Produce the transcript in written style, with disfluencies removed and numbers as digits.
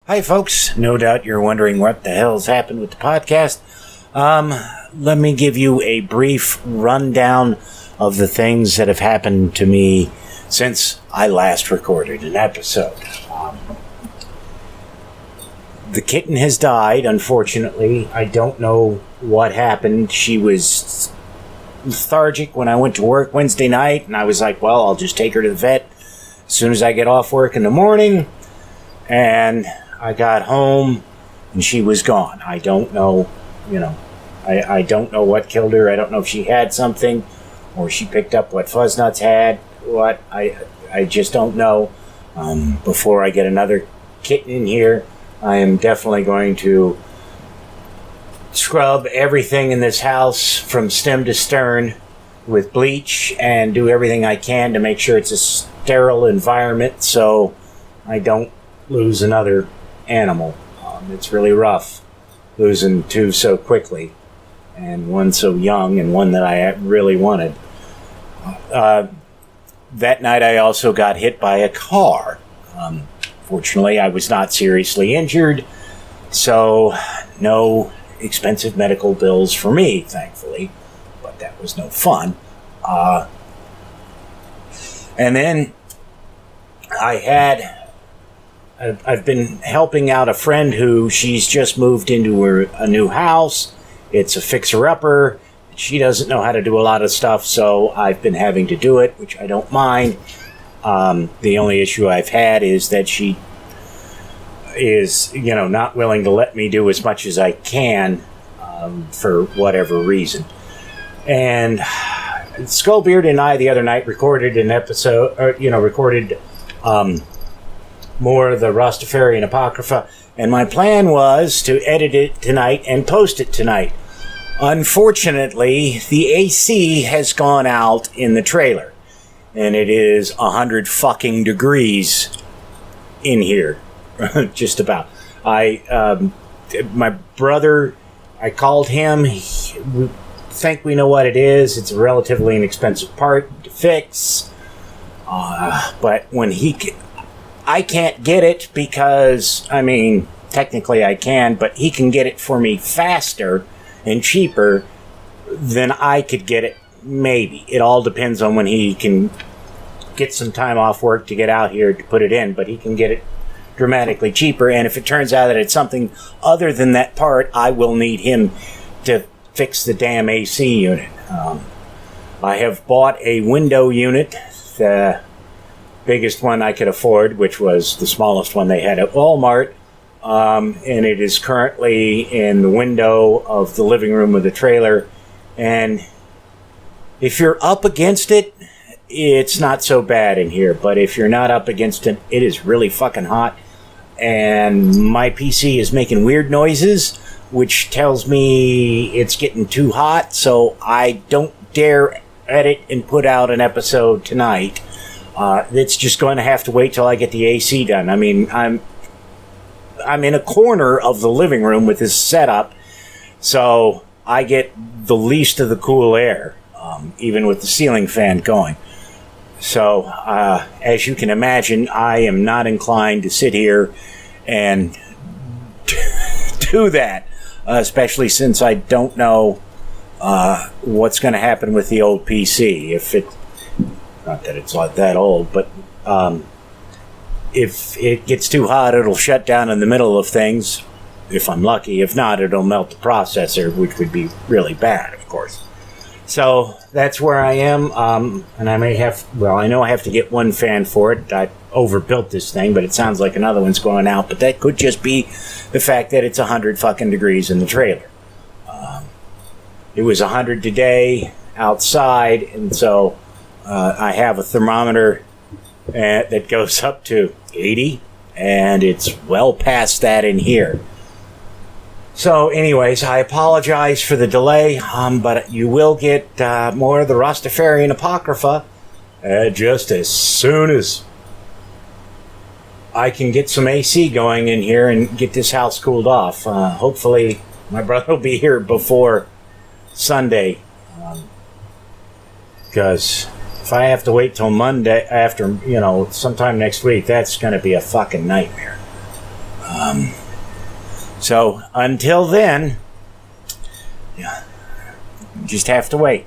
Hi, folks. No doubt you're wondering what the hell's happened with the podcast. Let me give you a brief rundown of the things that have happened to me since I last recorded an episode. The kitten has died, unfortunately. I don't know what happened. She was lethargic when I went to work Wednesday night, and I was like, well, I'll just take her to the vet as soon as I get off work in the morning. And I got home, and she was gone. I don't know, I don't know what killed her. I don't know if she had something, or she picked up what Fuzznuts had. What, I just don't know. Before I get another kitten in here, I am definitely going to scrub everything in this house from stem to stern with bleach and do everything I can to make sure it's a sterile environment so I don't lose another animal. It's really rough losing two so quickly, and one so young and one that I really wanted. That night I also got hit by a car. Fortunately, I was not seriously injured, so no expensive medical bills for me, thankfully, but that was no fun. And then I've been helping out a friend who she's just moved into a new house. It's a fixer-upper. She doesn't know how to do a lot of stuff, so I've been having to do it, which I don't mind. The only issue I've had is that she is, not willing to let me do as much as I can for whatever reason. And Skullbeard and I the other night recorded an episode, more of the Rastafarian Apocrypha, and my plan was to edit it tonight and post it tonight. Unfortunately, the AC has gone out in the trailer, and it is 100 fucking degrees in here, just about. My brother, I called him. We think we know what it is. It's a relatively inexpensive part to fix, but when I can't get it because, technically I can, but he can get it for me faster and cheaper than I could get it, maybe. It all depends on when he can get some time off work to get out here to put it in, but he can get it dramatically cheaper, and if it turns out that it's something other than that part, I will need him to fix the damn AC unit. I have bought a window unit, the biggest one I could afford, which was the smallest one they had at Walmart, and it is currently in the window of the living room of the trailer, and if you're up against it, it's not so bad in here, but if you're not up against it, it is really fucking hot, and my PC is making weird noises, which tells me it's getting too hot, so I don't dare edit and put out an episode tonight. It's just going to have to wait till I get the AC done. I'm in a corner of the living room with this setup, so I get the least of the cool air, even with the ceiling fan going. So, as you can imagine, I am not inclined to sit here and do that, especially since I don't know what's going to happen with the old PC. Not that it's like that old, but if it gets too hot, it'll shut down in the middle of things, if I'm lucky. If not, it'll melt the processor, which would be really bad, of course. So that's where I am, and I know I have to get one fan for it. I overbuilt this thing, but it sounds like another one's going out, but that could just be the fact that it's 100 fucking degrees in the trailer. It was 100 today outside, and so I have a thermometer that goes up to 80, and it's well past that in here. So anyways, I apologize for the delay, but you will get more of the Rastafarian Apocrypha just as soon as I can get some AC going in here and get this house cooled off. Hopefully my brother will be here before Sunday, because if I have to wait till Monday after, sometime next week, that's going to be a fucking nightmare. So until then, yeah, just have to wait.